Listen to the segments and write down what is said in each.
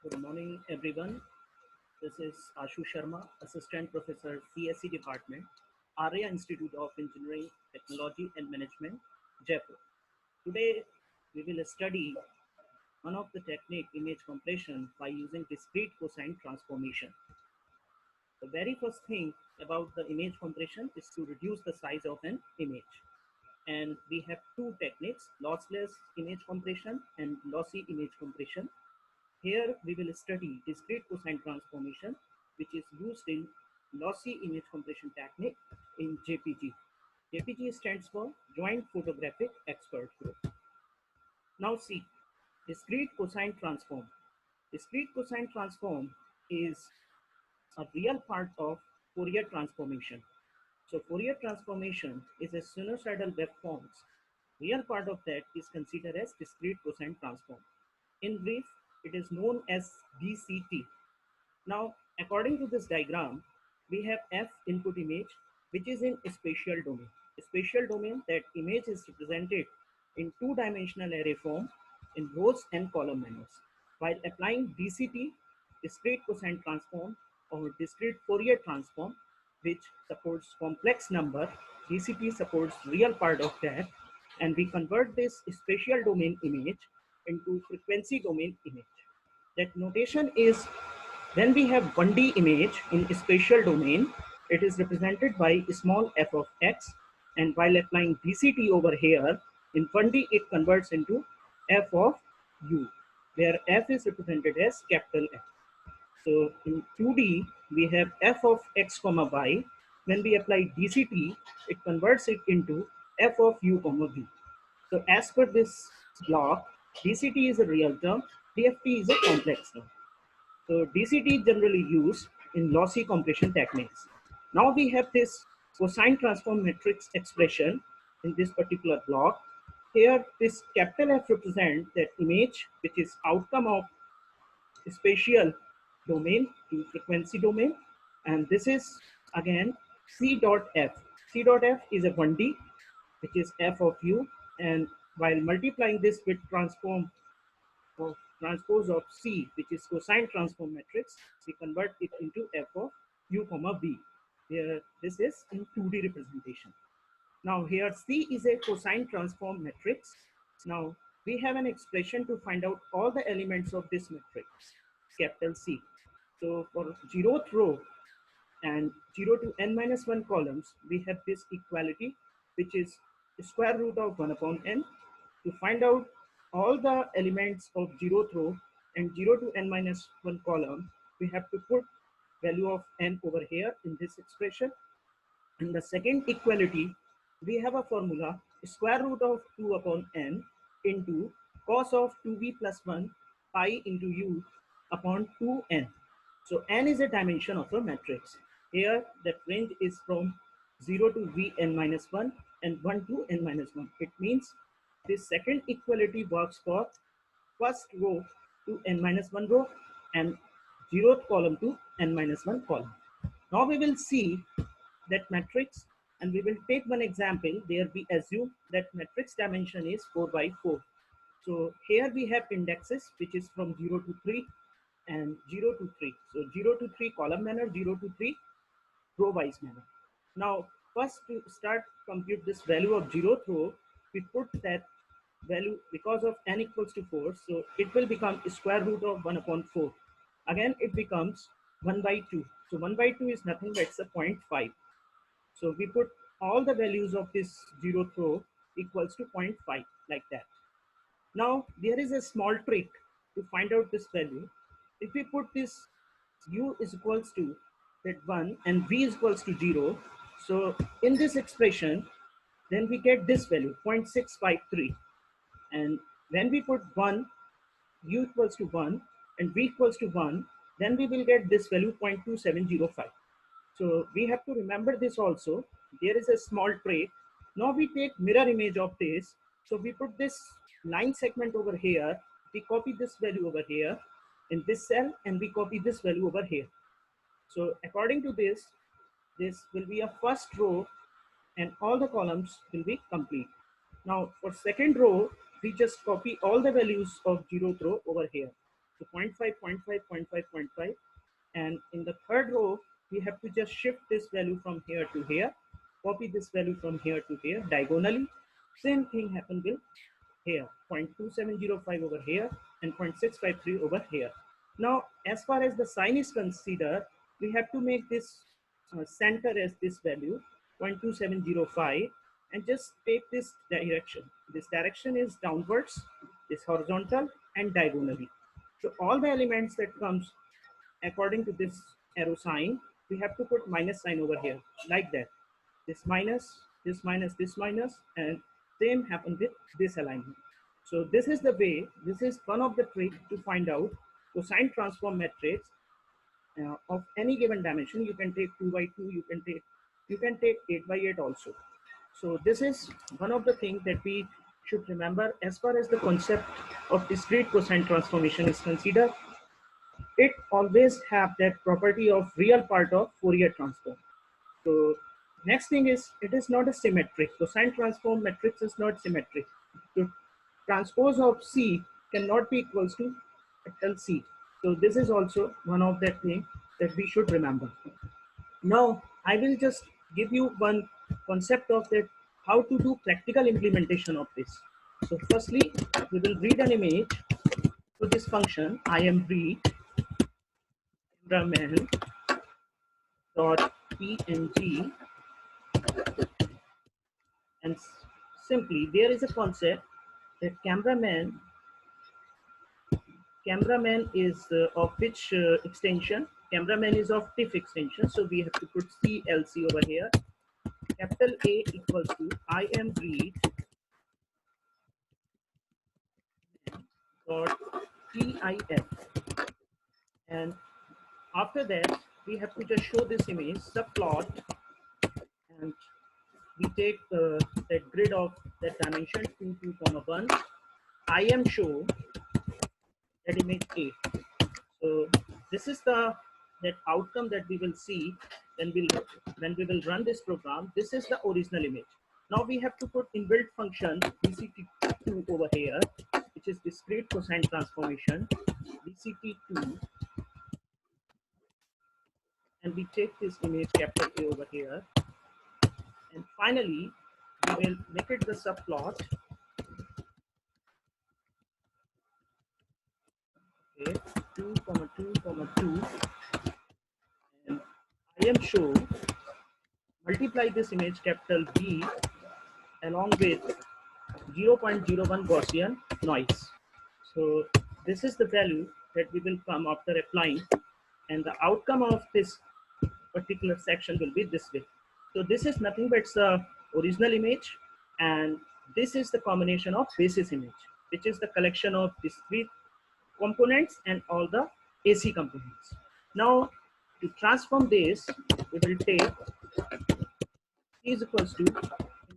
Good morning, everyone. This is Ashu Sharma, Assistant Professor, CSE Department, Arya Institute of Engineering, Technology and Management, Jaipur. Today, we will study one of the technique image compression by using discrete cosine transformation. The very first thing about the image compression is to reduce the size of an image. And we have two techniques, lossless image compression and lossy image compression. Here we will study discrete cosine transformation, which is used in lossy image compression technique in JPG. JPG stands for Joint Photographic Expert Group. Now see, discrete cosine transform. Discrete cosine transform is a real part of Fourier transformation. So Fourier transformation is a sinusoidal waveforms. Real part of that is considered as discrete cosine transform. In brief, it is known as DCT. Now, according to this diagram, we have F input image, which is in a spatial domain. A spatial domain, that image is represented in two-dimensional array form in rows and column manners. While applying DCT, discrete cosine transform, or discrete Fourier transform, which supports complex number, DCT supports real part of that, and we convert this spatial domain image into frequency domain image. That notation is when we have 1D image in spatial domain, it is represented by small f of x, and while applying DCT over here, in 1D it converts into f of u, where f is represented as capital F. So in 2D, we have f of x comma y. When we apply DCT, it converts it into f of u comma v. So as per this block, DCT is a real term, DFT is a complex term. So DCT is generally used in lossy compression techniques. Now we have this cosine transform matrix expression in this particular block. Here this capital F represents that image, which is outcome of spatial domain to frequency domain, and this is again C dot F. C dot F is a 1D, which is f of u, and while multiplying this with transpose of C, which is cosine transform matrix, we convert it into f of u comma v. Here this is in 2D representation. Now here C is a cosine transform matrix. Now we have an expression to find out all the elements of this matrix, capital C. So for 0th row and 0 to n minus 1 columns, we have this equality, which is square root of 1 upon n. To find out all the elements of 0th row and 0 to n minus 1 column, we have to put value of n over here in this expression. In the second equality, we have a formula, square root of 2 upon n into cos of 2v plus 1 pi into u upon 2n. So n is a dimension of a matrix. Here that range is from 0 to vn minus 1 and 1 to n minus 1. It means this second equality works for first row to n minus 1 row and 0th column to n minus 1 column. Now we will see that matrix, and we will take one example where we assume that matrix dimension is 4 by 4. So here we have indexes, which is from 0 to 3 and 0 to 3. So 0 to 3 column manner, 0 to 3 row wise manner. Now first to start compute this value of 0th row, we put that value because of n equals to 4. So it will become square root of 1 upon 4. Again it becomes 1 by 2. So 1 by 2 is nothing but it's a 0.5. So we put all the values of this 0th row equals to 0.5 like that. Now there is a small trick to find out this value. If we put this u is equals to that 1 and v is equals to 0, so in this expression, then we get this value 0.653. And when we put 1, u equals to 1 and v equals to 1, then we will get this value 0.2705. So we have to remember this also. There is a small trick. Now we take mirror image of this. So we put this line segment over here. We copy this value over here in this cell, and we copy this value over here. So according to this will be a first row and all the columns will be complete. Now for second row, we just copy all the values of 0th row over here. So 0.5, 0.5, 0.5, 0.5. And in the third row, we have to just shift this value from here to here, copy this value from here to here diagonally. Same thing happen with here, 0.2705 over here and 0.653 over here. Now, as far as the sign is considered, we have to make this center as this value, 0.2705, and just take this direction. This direction is downwards, this horizontal and diagonally. So all the elements that comes according to this arrow sign, we have to put minus sign over here, like that. This minus, this minus, this minus, and same happen with this alignment. So this is the way, this is one of the tricks to find out cosine transform matrix of any given dimension. You can take 2 by 2, you can take 8 by 8 also. So this is one of the things that we should remember as far as the concept of discrete cosine transformation is considered. It always have that property of real part of Fourier transform. So next thing is, it is not a symmetric. Cosine transform matrix is not symmetric. So transpose of C cannot be equals to capital C. So this is also one of the things that we should remember. Now I will just give you one concept of that, how to do practical implementation of this. So firstly, we will read an image to this function I am read cameraman dot png, and simply there is a concept that cameraman is of which extension. Cameraman is of TIFF extension, so we have to put CLC over here. Capital A equals to I am read dot TIF, and after that we have to just show this image subplot, and we take that grid of that dimension 2, 2, 1. I am show that image A. So this is the that outcome that we will see when we will run this program. This is the original image. Now we have to put inbuilt function DCT2 over here, which is discrete cosine transformation, DCT2, and we take this image capital A over here, and finally we will make it the subplot. Okay, 2, 2, 2, and I am show multiply this image capital B along with 0.01 Gaussian noise. So this is the value that we will come after applying, and the outcome of this particular section will be this way. So this is nothing but the original image, and this is the combination of basis image, which is the collection of discrete components and all the AC components. Now to transform this, we will take C is equals to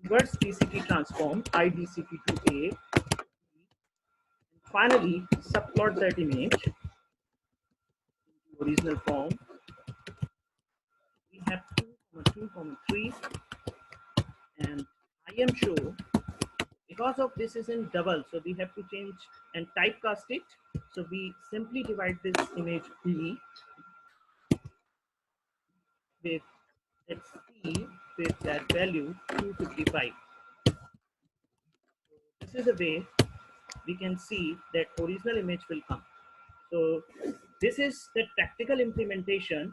inverse DCT transform IDCT to A. Finally, subplot that image into original form. We have 2, 3, and I am show, because of this is in double, so we have to change and typecast it. So we simply divide this image B with that C with that value 255. This is a way we can see that original image will come. So this is the practical implementation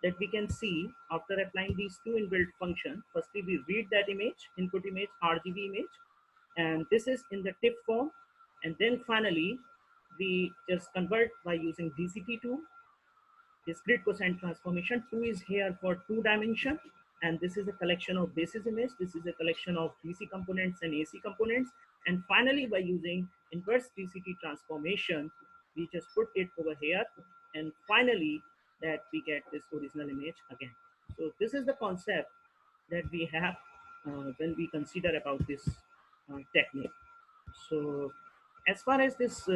that we can see after applying these two inbuilt functions. Firstly, we read that image, input image, RGB image, and this is in the TIFF form. And then finally, we just convert by using DCT2, discrete cosine transformation. 2 is here for 2 dimension, and this is a collection of basis image. This is a collection of DC components and AC components. And finally, by using inverse DCT transformation, we just put it over here, and finally that we get this original image again. So this is the concept that we have when we consider about this technique. So as far as this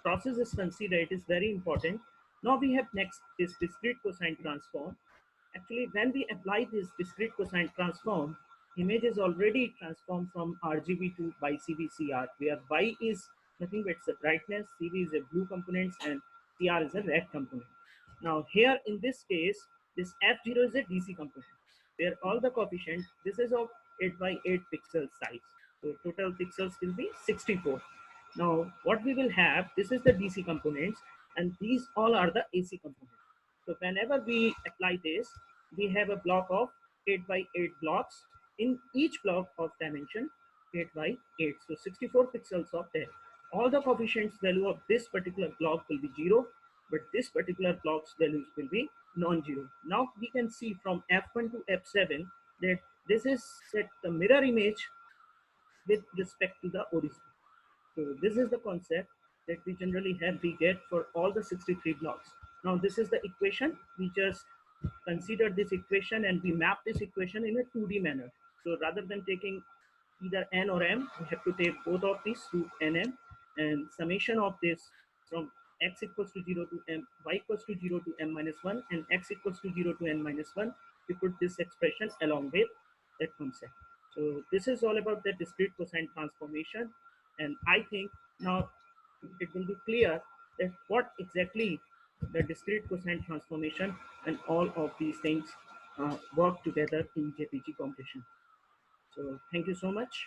process is considered, it is very important. Now we have next this discrete cosine transform. Actually, when we apply this discrete cosine transform, image is already transformed from RGB to by CVCR, where Y is nothing but the brightness, CV is a blue components, and CR is a rect component. Now here in this case, this F0 is a DC component where all the coefficients, this is of 8 by 8 pixel size. So total pixels will be 64. Now what we will have, this is the DC components and these all are the AC components. So whenever we apply this, we have a block of 8 by 8 blocks. In each block of dimension 8 by 8. So 64 pixels of there. All the coefficients value of this particular block will be 0, but this particular block's values will be non-zero. Now we can see from F1 to F7 that this is set the mirror image with respect to the origin. So this is the concept that we generally have we get for all the 63 blocks. Now this is the equation. We just consider this equation and we map this equation in a 2D manner. So rather than taking either n or m, we have to take both of these root nm and summation of this from x equals to 0 to m, y equals to 0 to m minus 1 and x equals to 0 to n minus 1. We put this expression along with that concept. So this is all about the discrete cosine transformation, and I think now it will be clear that what exactly the discrete cosine transformation and all of these things work together in JPG compression. So thank you so much.